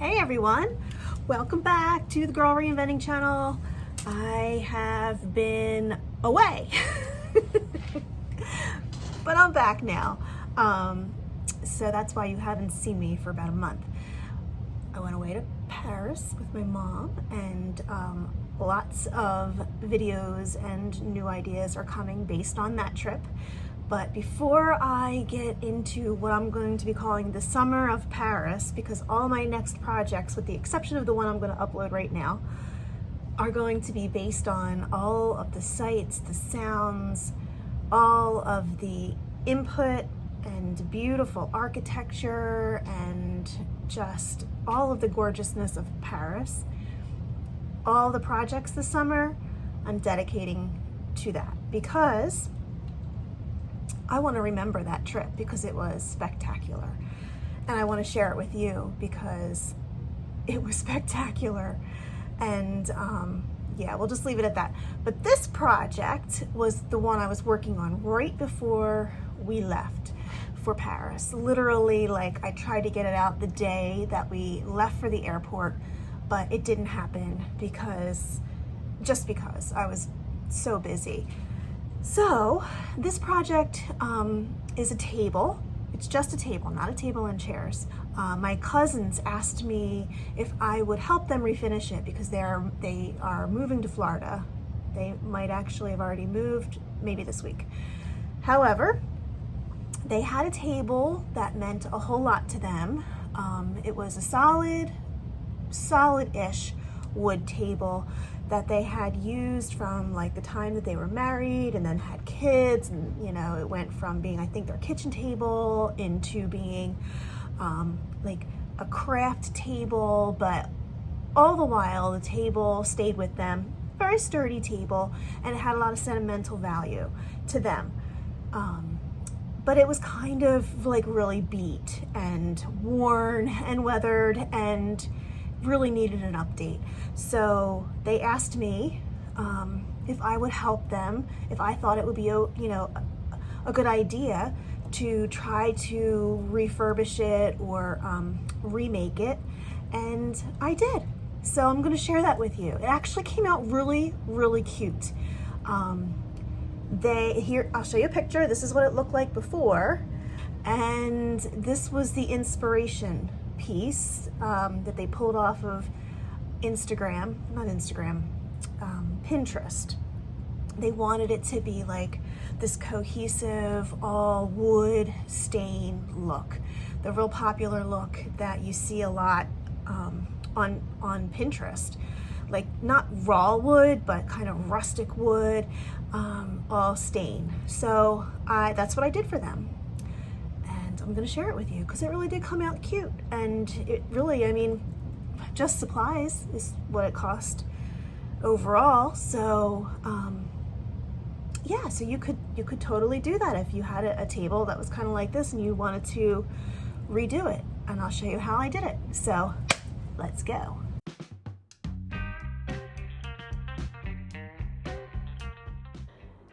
Hey everyone, welcome back to the Girl-Reinventing channel. I have been away, but I'm back now. So that's why you haven't seen me for about a month. I went away to Paris with my mom, and lots of videos and new ideas are coming based on that trip. But before I get into what I'm going to be calling the summer of Paris, because all my next projects, with the exception of the one I'm going to upload right now, are going to be based on all of the sights, the sounds, all of the input and beautiful architecture and just all of the gorgeousness of Paris. All the projects this summer I'm dedicating to that, because I want to remember that trip because it was spectacular, and I want to share it with you because it was spectacular. And yeah, we'll just leave it at that. But this project was the one I was working on right before we left for Paris. Literally, like, I tried to get it out the day that we left for the airport, but it didn't happen because I was so busy. So this project is a table. It's just a table, not a table and chairs. My cousins asked me if I would help them refinish it because they are moving to Florida. They might actually have already moved, maybe this week. However, they had a table that meant a whole lot to them. It was a solid-ish wood table that they had used from like the time that they were married and then had kids, and you know, it went from being, I think, their kitchen table into being like a craft table, but all the while the table stayed with them. Very sturdy table, and it had a lot of sentimental value to them. But it was kind of like really beat and worn and weathered and really needed an update. So they asked me if I would help them, if I thought it would be a good idea to try to refurbish it or remake it, and I did. So I'm going to share that with you. It actually came out really, really cute. I'll show you a picture. This is what it looked like before, and this was the inspiration piece that they pulled off of Pinterest. They wanted it to be like this cohesive, all wood stain look, the real popular look that you see a lot on Pinterest, like not raw wood, but kind of rustic wood, all stain. So that's what I did for them. I'm going to share it with you because it really did come out cute, and it really, I mean, just supplies is what it cost overall. So yeah, so you could totally do that if you had a table that was kind of like this and you wanted to redo it, and I'll show you how I did it. So let's go.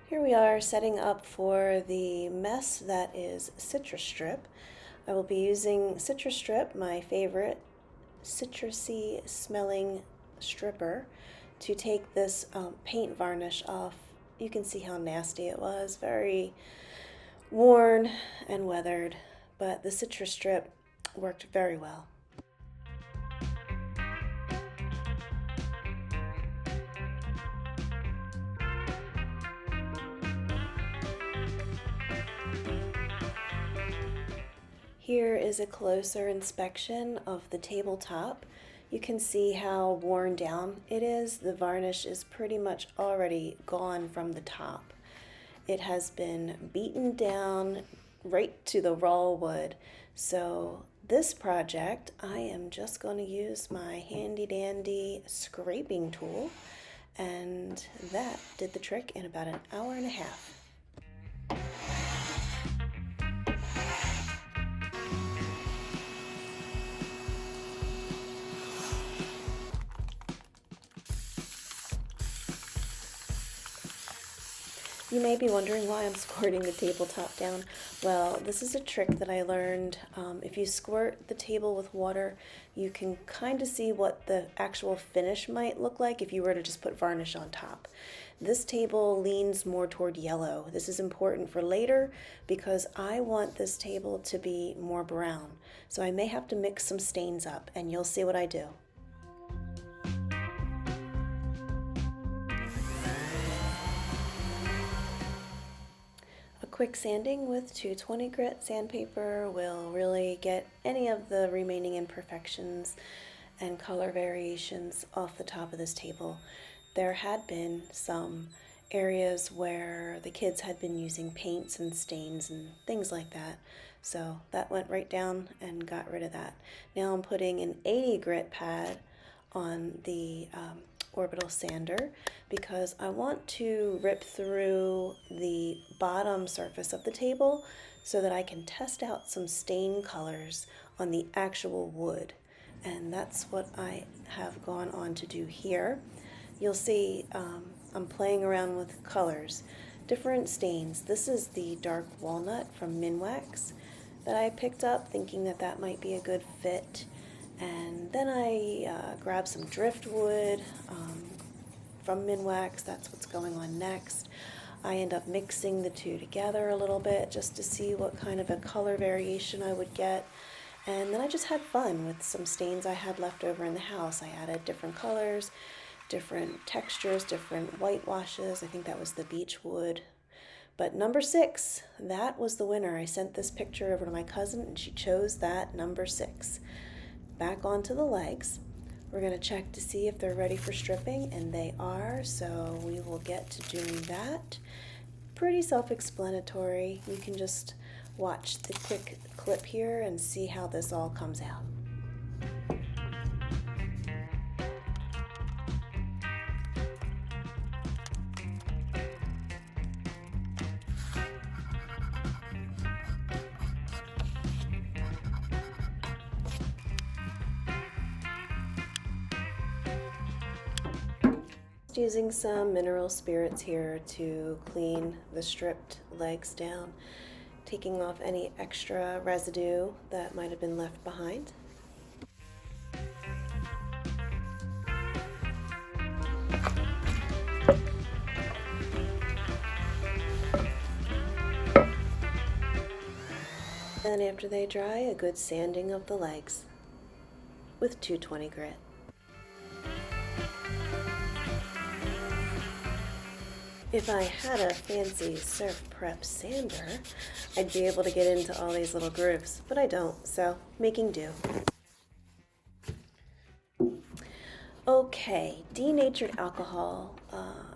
Here we are setting up for the mess that is citrus strip. I will be using citrus strip, my favorite citrusy smelling stripper, to take this paint varnish off. You can see how nasty it was, very worn and weathered, but the citrus strip worked very well. Here is a closer inspection of the tabletop. You can see how worn down it is. The varnish is pretty much already gone from the top. It has been beaten down right to the raw wood. So this project, I am just going to use my handy dandy scraping tool, and that did the trick in about an hour and a half. You may be wondering why I'm squirting the tabletop down. Well, this is a trick that I learned. If you squirt the table with water, you can kind of see what the actual finish might look like if you were to just put varnish on top. This table leans more toward yellow. This is important for later because I want this table to be more brown. So I may have to mix some stains up, and you'll see what I do. A quick sanding with 220 grit sandpaper will really get any of the remaining imperfections and color variations off the top of this table. There had been some areas where the kids had been using paints and stains and things like that. So that went right down and got rid of that. Now I'm putting an 80 grit pad on the orbital sander because I want to rip through the bottom surface of the table so that I can test out some stain colors on the actual wood. And that's what I have gone on to do here. You'll see I'm playing around with colors, different stains. This is the dark walnut from Minwax that I picked up thinking that that might be a good fit. And then I grabbed some driftwood from Minwax. That's what's going on next. I end up mixing the two together a little bit just to see what kind of a color variation I would get. And then I just had fun with some stains I had left over in the house. I added different colors, different textures, different whitewashes. I think that was the beech wood. But number 6, that was the winner. I sent this picture over to my cousin and she chose that number 6. Back onto the legs. We're going to check to see if they're ready for stripping, and they are, so we will get to doing that. Pretty self-explanatory. You can just watch the quick clip here and see how this all comes out. Using some mineral spirits here to clean the stripped legs down, taking off any extra residue that might have been left behind. Then after they dry, a good sanding of the legs with 220 grit. If I had a fancy surf prep sander, I'd be able to get into all these little grooves, but I don't, so making do. Okay, denatured alcohol.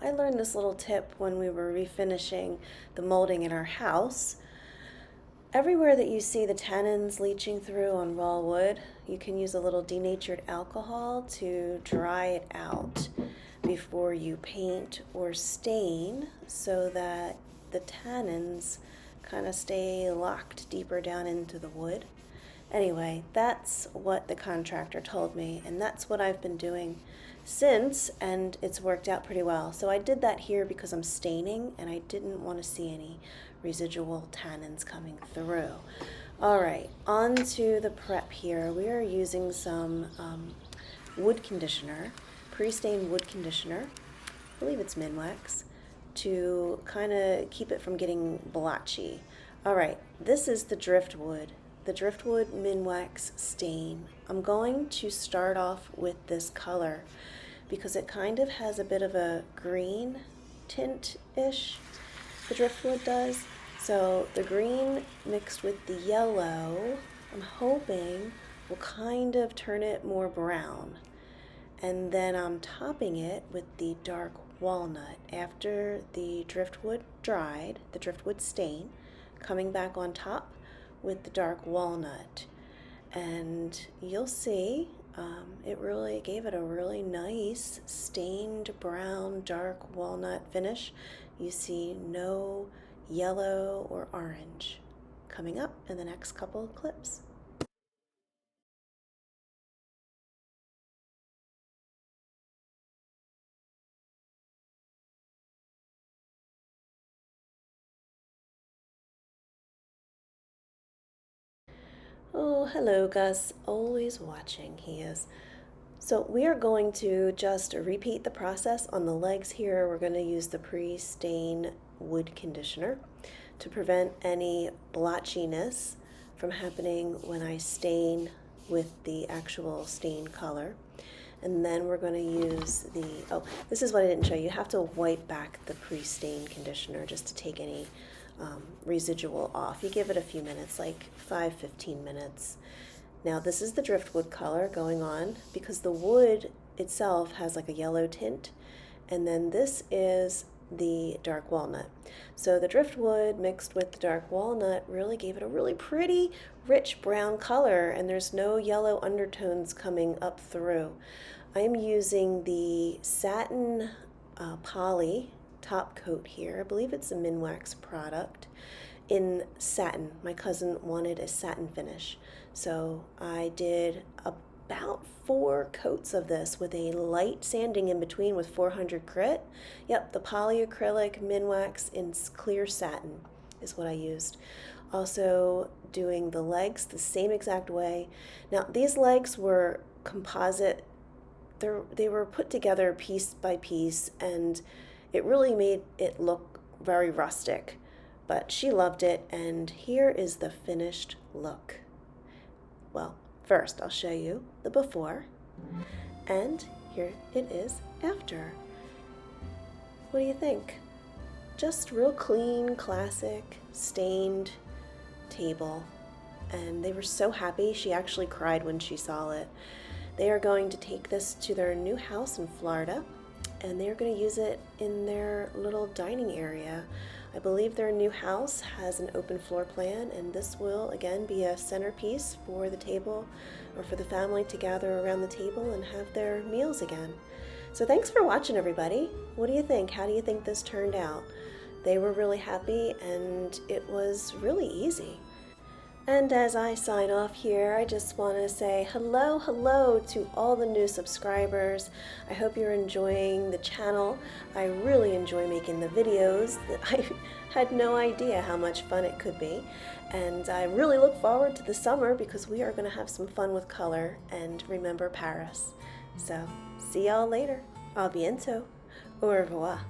I learned this little tip when we were refinishing the molding in our house. Everywhere that you see the tannins leaching through on raw wood, you can use a little denatured alcohol to dry it out before you paint or stain so that the tannins kind of stay locked deeper down into the wood. Anyway, that's what the contractor told me, and that's what I've been doing since, and it's worked out pretty well. So I did that here because I'm staining and I didn't want to see any residual tannins coming through. All right, on to the prep here. We are using some wood conditioner, pre-stained wood conditioner, I believe it's Minwax, to kind of keep it from getting blotchy. All right, this is the driftwood Minwax stain. I'm going to start off with this color because it kind of has a bit of a green tint-ish, the driftwood does. So the green mixed with the yellow, I'm hoping will kind of turn it more brown. And then I'm topping it with the dark walnut. After the driftwood dried, the driftwood stain, coming back on top with the dark walnut. And you'll see it really gave it a really nice stained brown dark walnut finish. You see no yellow or orange coming up in the next couple of clips. Oh, hello, Gus. Always watching, he is. So we are going to just repeat the process on the legs here. We're going to use the pre-stain wood conditioner to prevent any blotchiness from happening when I stain with the actual stain color. And then we're going to use oh, this is what I didn't show you. You have to wipe back the pre-stain conditioner just to take any residual off. You give it a few minutes, like 5-15 minutes. Now this is the driftwood color going on because the wood itself has like a yellow tint, and then this is the dark walnut. So the driftwood mixed with the dark walnut really gave it a really pretty rich brown color, and there's no yellow undertones coming up through. I am using the satin poly top coat here. I believe it's a Minwax product in satin. My cousin wanted a satin finish, so I did about 4 coats of this with a light sanding in between with 400 grit. Yep, the polyacrylic Minwax in clear satin is what I used. Also doing the legs the same exact way. Now these legs were composite. They were put together piece by piece, and it really made it look very rustic, but she loved it, and here is the finished look. Well, first I'll show you the before, and here it is after. What do you think? Just real clean, classic, stained table, and they were so happy. She actually cried when she saw it. They are going to take this to their new house in Florida, and they're going to use it in their little dining area. I believe their new house has an open floor plan, and this will again be a centerpiece for the table, or for the family to gather around the table and have their meals again. So thanks for watching, everybody. What do you think? How do you think this turned out? They were really happy, and it was really easy. And as I sign off here, I just want to say hello to all the new subscribers. I hope you're enjoying the channel. I really enjoy making the videos. I had no idea how much fun it could be. And I really look forward to the summer because we are going to have some fun with color and remember Paris. So, see y'all later. A bientôt. Au revoir.